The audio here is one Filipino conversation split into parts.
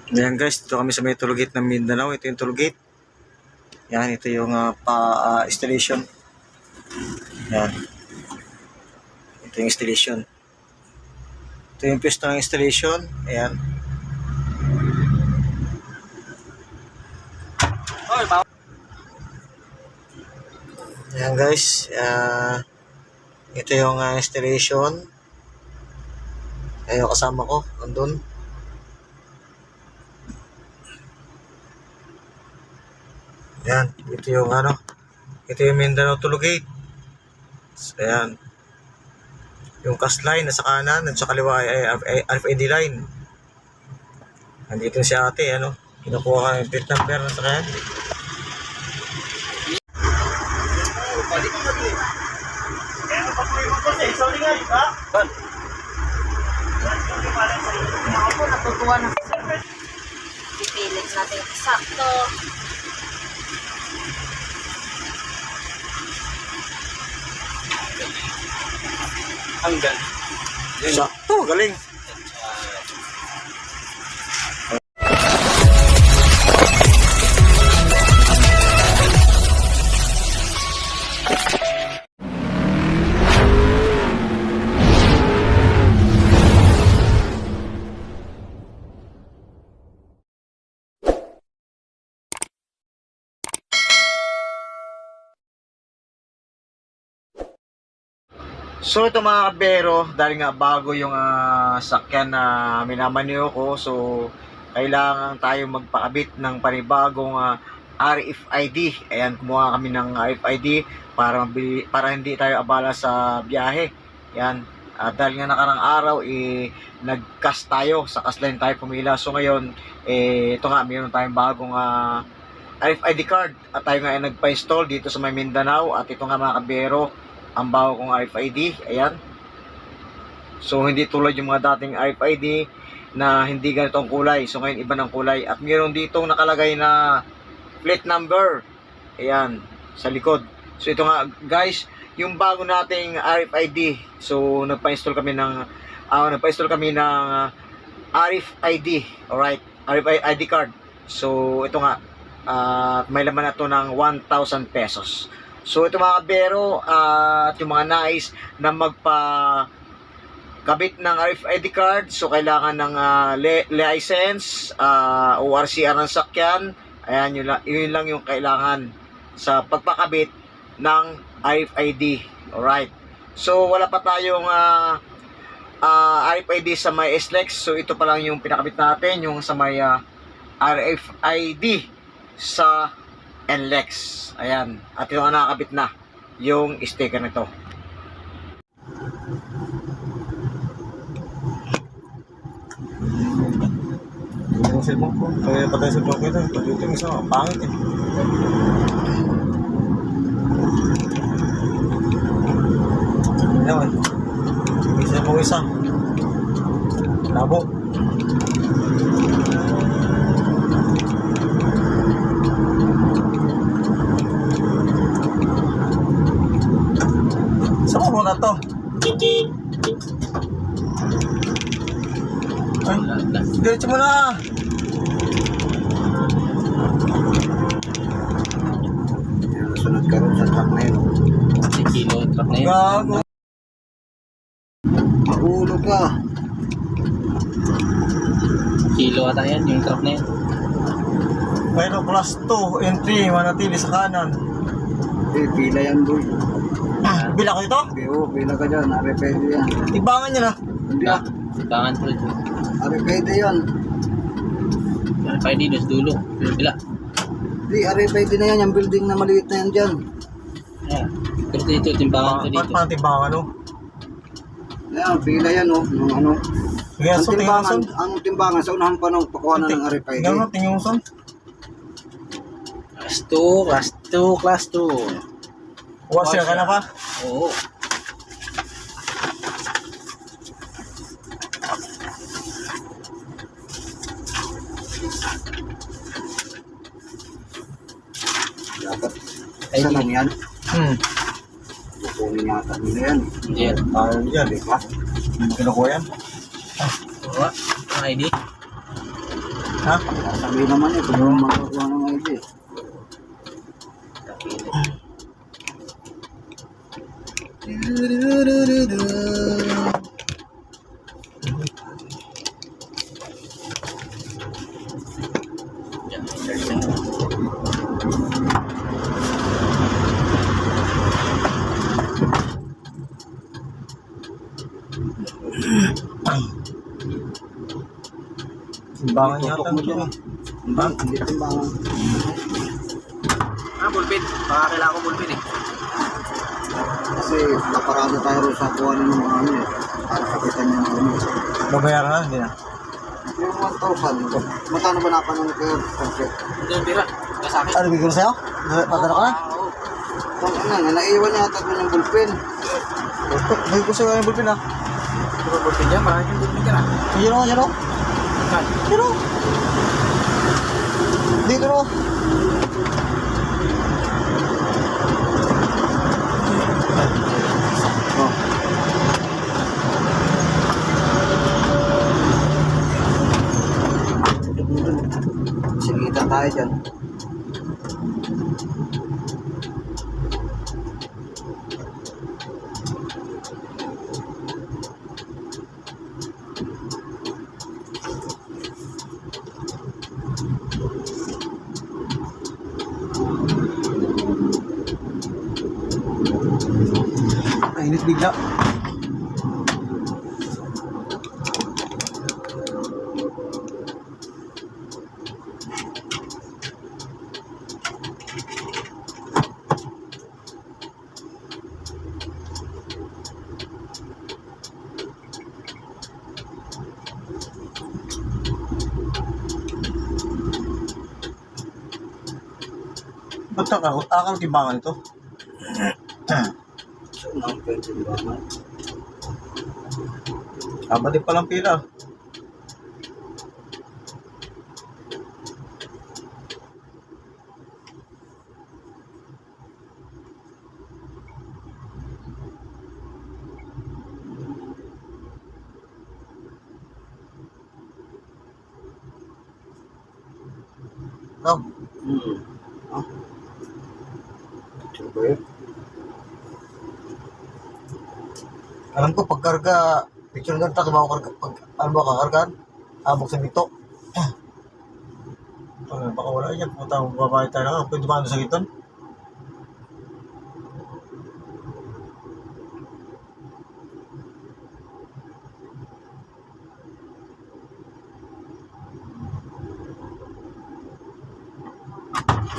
Ayan guys, dito kami sa may toll gate ng Mindanao. Ito yung toll gate. Yan, ito yung installation. Yan. Ito yung installation. Ito yung pwesto ng installation. Ayan. Ayan guys. Ito yung installation. Ayan kasama ko. Andun. Ayan. Ito yung ito yung Mindanao toll gate. Ayan. Yung cast line nasa kanan at sa kaliwa ay RFID line. Nandito si ate, kinukuha ka ng plate number nasa kanan. Ako natutuwa na sa pipilit natin sakto. Hanggang. Sakto, galing. So ito mga kabero, dahil nga bago yung sakyan na minamaniho ko, so kailangan tayo magpakabit ng panibagong RFID. Ayan, kumuha kami ng RFID para hindi tayo abala sa biyahe. Ayan, dahil nga nakarang araw nag-cast tayo, sa cast line tayo pumila. So ngayon, ito nga, mayroon tayong bagong RFID card at tayo nga ay nagpa-install dito sa may Mindanao. At ito nga mga kabero, ang bago kong RFID, ayan. So hindi tulad yung mga dating RFID na hindi ganito ang kulay. So ngayon iba ng kulay. At mayroon dito nakalagay na plate number, ayan, sa likod. So ito nga guys, yung bago nating RFID. So nagpa-install kami ng RFID, alright, RFID card. So ito nga, may laman na to ng 1,000 pesos. So ito mga kabero, at yung mga nais na magpa-kabit ng RFID card, so kailangan ng license, ORCR ng sakyan. Ayan, yun lang yung kailangan sa pagpakabit ng RFID. Alright. So wala pa tayong RFID sa may SLEX. So ito pa lang yung pinakabit natin, yung sa may RFID sa NLEX. Ayan. At yung nakakabit na yung sticker nito. Yung cellphone ko. Kaya patay sa blog ito. Pag ito yung isa, pangit eh. Ayan. Isa mo isa. Labo. Saan mo na to? Ay, diretso mo na. Sunod ka rin sa truck na yun. 10 kilo truck na yun. Gago. Ulo ka. Kilo ata yan, yung truck na yan. Mayroon class 2, entry, manatili sa kanan. Pila yan boy. Bila ko ito? Pila ka dyan. RFID yan. Tibangan nyo na. Hindi ah. Tangan po ito. RFID yan. RFID, dos dulo. Bila. Hindi, RFID na yan. Yung building na maliit na yan dyan. Ayan. Pero dito, timbangan ko dito. Paano tibangan Ayan, pila yan oh. Yung ano. Sige, so tingin son. Ang timbangan sa unahan pa ng pakuha ng RFID. Tingnan mo, tingin mo son. Class 2, class 2, class 2. Washer ka na pa? Oo. Dapat. Ay, Isa lang yan. Kukunin yata nila yan. Hindi yan. Tayo dyan, Di ba? kinukuha yan. Oo. Ang ID. Ha? Sabi naman eh, kung magkukuha ng ID. Timbangan yata. Tutok mo dyan ah. Hindi timbangan. Bulpin. Baka kailangan ko bulpin eh. Kasi naparado tayo rin sa kuha ng mga ano eh. Para kapitan niya ng ano. Babayaran na, hindi na. Yung 1,000, magkano ba napanan kayo? Hindi yung pira. Kaya sa akin. Ano, bigyan ko sa'yo? Padala ka na? Oo. Kung ano nga, naiwan niya ata ng bulpen. Bigyan ko sa'yo yung bulpin, ha? Ito ba bulpin dyan? Maraming yung bulpin ka na. Yan o, yan o. Saan? Yan o. Dito o. Oh. Sigitan tayo dyan. Init bigla. Ba't akal timbangan ito? So, ang pwede ba naman? Tama din palang pila. Oh, Ah? Sure ba yun? alam ko pagkarga, picture ng truck, pag ano ba kakargaan? Buksan dito. Baka wala yan. Puta, babae tayo na. Pwede ba sa giton?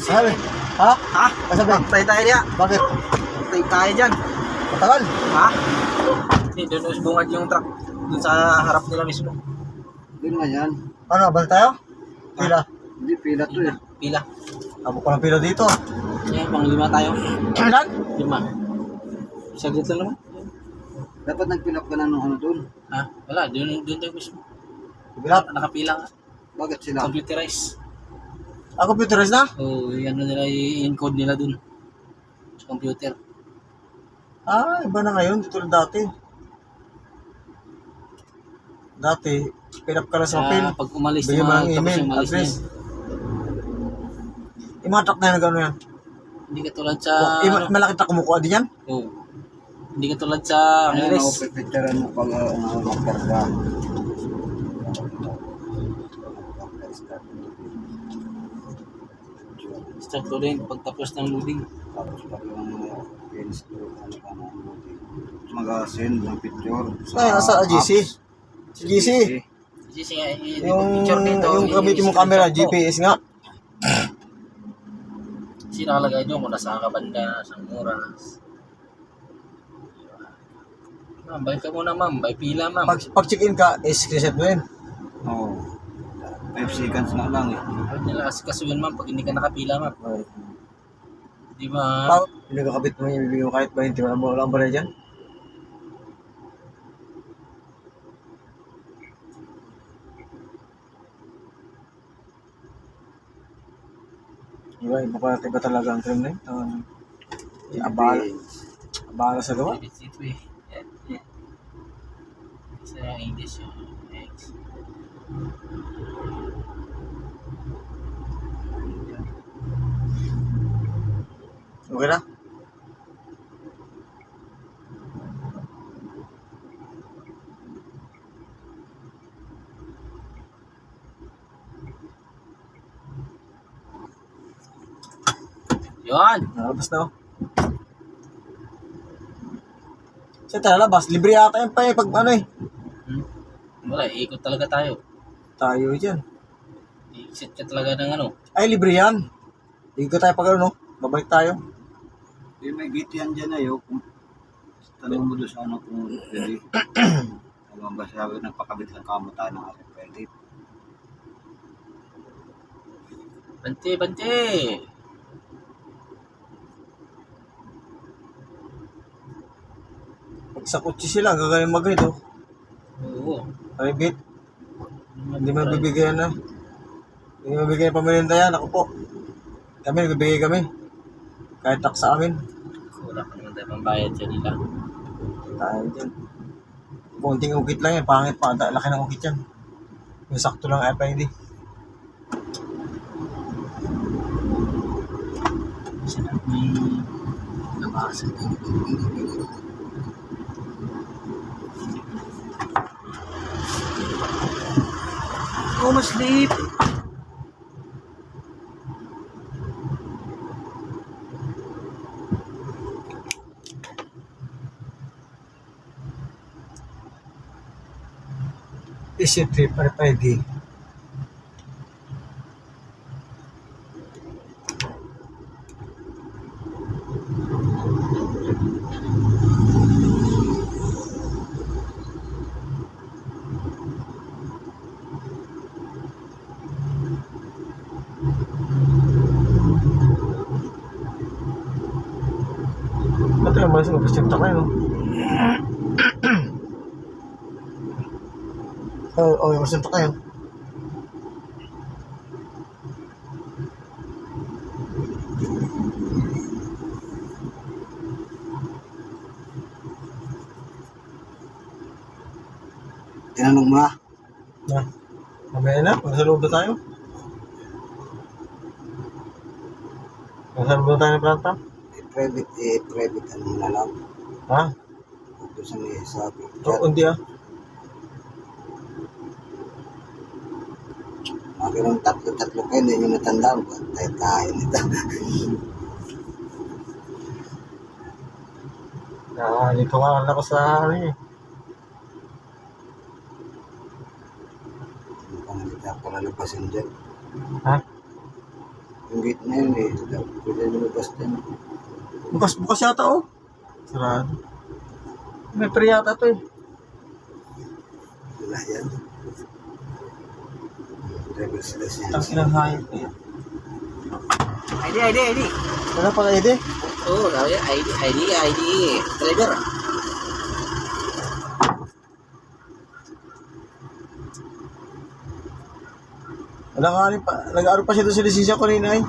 Sabi? Ha? Ha? Kasabi? Patay tayo niya. Bakit? Patay tayo dyan. Matagal? Ha? Hindi, doon bungad yung truck. Doon sa harap nila mismo. Yun nga yan. Ano, balik tayo? Pila. Hindi, pila to eh. Pila. Abo ko ng pila dito. Yan, pang 5 tayo. Ilan? 5. Saglit lang naman. Dapat nag-fill up ka na nung ano dun. Ha? Wala, doon tayo mismo. Bilap. Nakapila nga. Bakit sila? Computerized. Computerized na? Oo, ano nila, i-encode nila dun. Sa computer. Iba na ngayon. Dito na dati. Dati, fill up ka lang sa pin. Pag umalis Bigyan mo na, ng tapos email, yung umalis na address. yun. Yung mga truck na yun, gano'n yan. Hindi katulad sa... Malaki truck kumukuha din yan? Oo. Hindi katulad sa Ano Angeles. ako pipicturean mo pag magkarga. Start loading, pagtapos ng loading. Tapos pag yung finish to, ano ka na, mag-send ng picture. Ay, nasa GC. Si GC. Kasi nga, Yung, picture dito. yung gamitin mong camera, GPS nga. Kasi nakalagay doon kung nasa kabanda, sa mura. Ma'am, bay ka muna ma'am, bay pila ma'am. Pag check-in ka, screenshot mo yun. Oo. 5 seconds na lang eh. Huwag nila kasi kasuyan ma'am pag hindi ka nakapila ma'am. Okay. Di ba? Pag pinagkakabit mo yung ibigay mo kahit 20, wala ang balay dyan. Iba talaga ang film na yun. Abala sa gawa. It's ito eh. Yeah. Sa English yung X. Okay na? Yun. Nalabas na oh. Siya tayo labas. Libre yata yung pa eh. Pag ano eh. Wala, ikot talaga tayo. Tayo dyan. I-set ka talaga ng ano. Ay, libre yan. Hindi ko tayo pag ano, no? Babalik tayo. Yung may gate yan dyan ayo. Tanong mo doon sa ano kung pwede. Alam ba sabi nagpakabit lang kamo tayo ng ating pwede. Bante, bante. Pag sa kutsi sila, gagaling mag-ride oh. Oo. Ribit. Hindi mabibigyan na. Hindi mabibigyan pamilinda yan. Ako po. Kami, nagbibigay kami. Kahit tak sa amin. Wala ka naman tayo pambayad dyan nila. Tayo dyan. Kunting ukit lang yan. Pangit pa. Laki ng ukit yan. Yung sakto lang FID. Sarap may labasan. Oh, sleep. Easy trip RFID. Ba't yung malas ng opportunity tayo, no? Oh, yung opportunity tayo. Tinanong mo na. Na, mamaya na, nasa loob na tayo. Nasa loob na tayo ng planta. Private ano na lang. Ha? Doon sa may sabi. Oo, hindi ah. Mga ganun tatlo kayo, hindi nyo natandaan. Tayo nito. Dito nga ako sa ano eh. Pangalita para labasin dyan. Ha? Yung gate na yun eh. Pwede lumabas dyan. Bukas yata oh. Sarado. May pre yata to eh. Wala yan. Driver's license. Ang ilang hayop eh. ID. Ano pala ide? Oo, sabi niya, ID. Driver. Nag-aaral pa siya doon sa lisensya ko rin ay.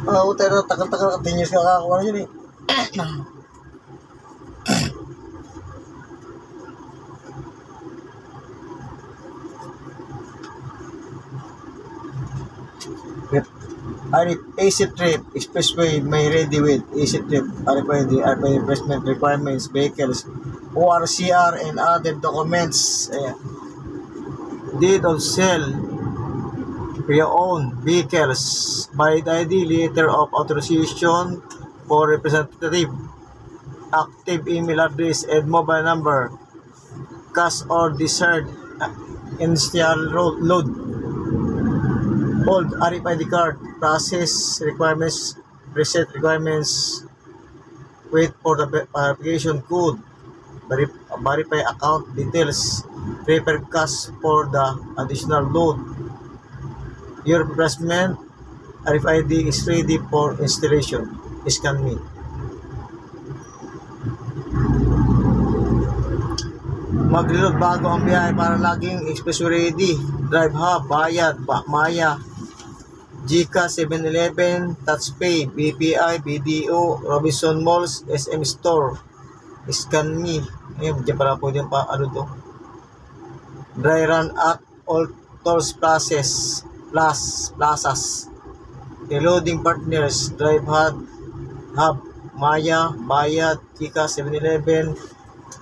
Oo, pero takal-takal 10 years ka kakakuha yun eh. AC trip, expressway may ready with AC trip, RFID investment requirements, vehicles, ORCR and other documents. Ayan. Deed of sale, pre-owned vehicles, valid ID, letter of authorization for representative, active email address and mobile number, cash or desired initial load, old RFID card, process requirements, preset requirements, wait for the verification code, verify account details, prepare cash for the additional load. Your replacement RFID is ready for installation. Scan me. Mag-reload bago ang biyahe para laging expressway ready. Drive Hub, Bayad, Maya, GCash, 7-Eleven, TouchPay, BPI, BDO, Robinson Malls, SM Store, Scan Me. Ayun, dyan pala po dyan pa, ano to. Dry run at all tolls plazas. reloading partners, drive hub, Maya, Bayad, Kika, 7-Eleven,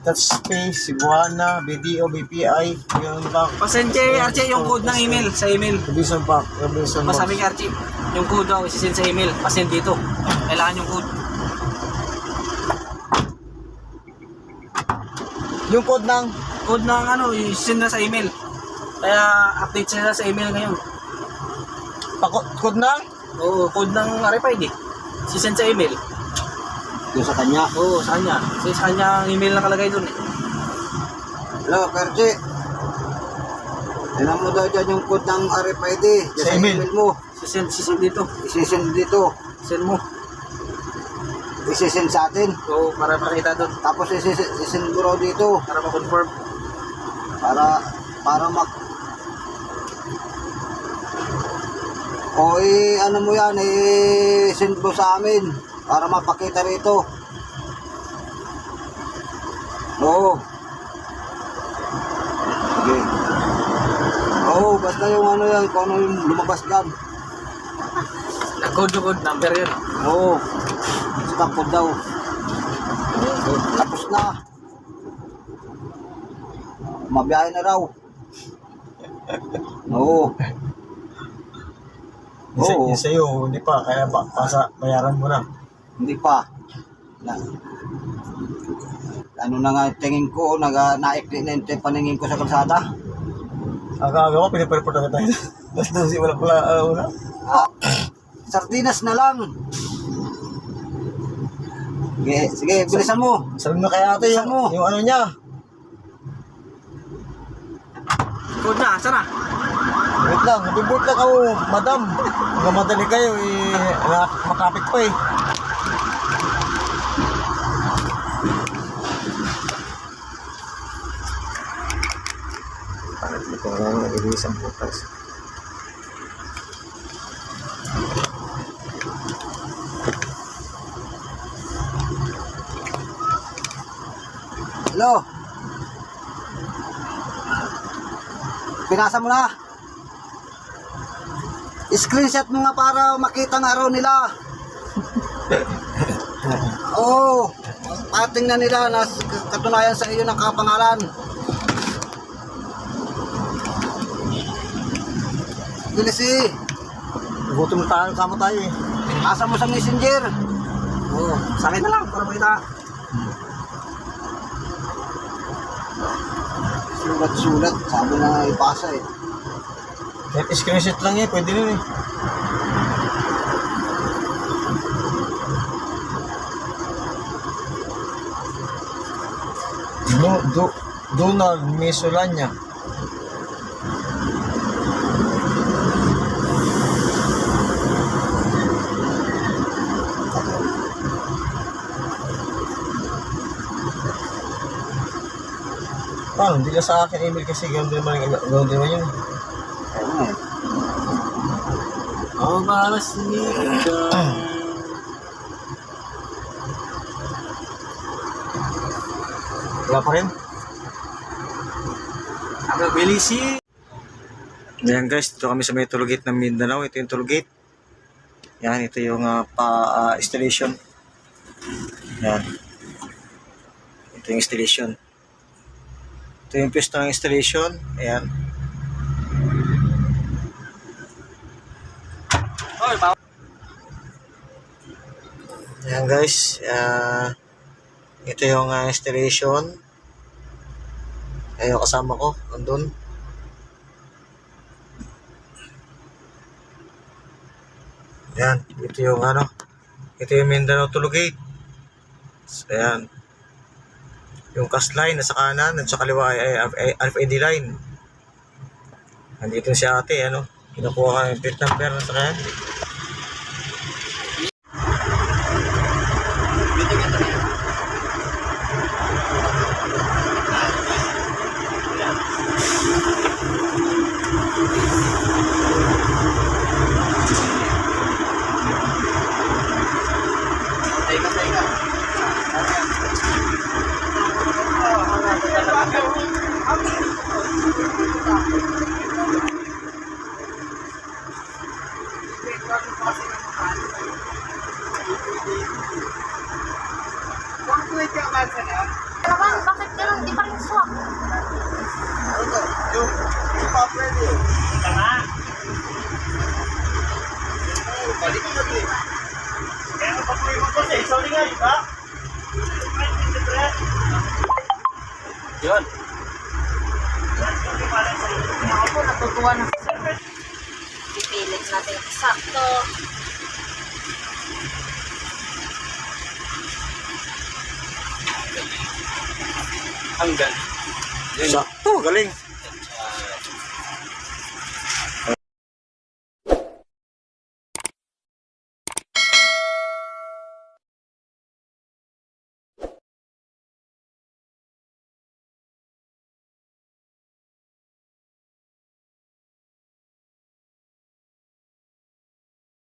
Touchpay, Cebuana, BDO, BPI, Union Bank. Pasend kay Archie yung code ng email, sa email. Robinson Bank, Robinson Pasabi Bank. kay Archie, yung code daw, isisend sa email. Pasend dito. Kailangan yung code. Yung code ng Code ng ano, isisend na sa email. Kaya update sila sa email ngayon. code ng Oo, code ng RFID. Isisend sa email. Yung sa kanya. Oo, sa kanya. Kasi sa kanya ang email nakalagay dun eh. Hello, Perche. Tingnan mo daw dyan yung code ng RFID. Dyan Sa email. mo. Sisend dito. Isisend dito. Send mo. Isisend sa atin. Oo, para makita dun. Tapos isisend mo raw dito. Para ma-confirm. Para o ano mo yan, send mo sa amin para mapakita rito. Oo. Sige. Oo, basta yung ano yan, kung ano yung lumabas dyan. Code yung code number yun. Oo. Basta po daw. Tapos na. Mabiyahe na raw. Oo. Oo. Yung sa'yo, hindi pa, kaya bayaran mo na. Hindi pa. Ano na nga tingin ko, naikli na yung paningin ko sa kalsada. Aga-aga ko, pinipireport na tayo. Tapos doon si wala pala, wala. Sardinas na lang. Sige, bilisan mo. Sabi mo kaya ate, yung ano niya. Code na, sana. Wait lang, nabibort lang ako, madam. Hanggang madali kayo, makapit pa eh. Parang ito nga yung nag-ilisang butas. Hello. Pinasa mo na. Screenshot mo nga para makita ng araw nila. Oo. Pating na nila na katunayan sa iyo ng kapangalan. Bilis eh. Gutom tayo, kamo tayo eh. Asa mo sa messenger. Oo, sa akin na lang para makita. Sulat-sulat. Sabi na nga ipasa eh. Kahit screenshot lang eh, pwede rin eh. Donald Mesolanya. Paano? Hindi ka sa akin email kasi ganoon din naman yun. Ayun eh. Oh, malas ni Wala pa rin. Ano, Belisi? Ayan guys, dito kami sa may toll gate ng Mindanao. Ito yung toll gate. Yan, ito yung installation. Yan. Ito yung installation. Ito yung pwesto ng installation. Ayan. Oy, pa. Ayan guys. Ito yung installation. Ayan kasama ko. Andun. Ayan. Ito yung ito yung Mindanao toll gate. Ayan. Yung cast line nasa kanan at sa kaliwa ay RFID line. Nandito si ate, kinukuha ka yung plate number nasa kanan. pa pwede. Tama. Balik mo natin. Kaya pa po yung kasi, sorry nga, di ba? Yun. Ako po, natutuwa na si sir. Pipilit natin sakto. Hanggang. Sakto, galing.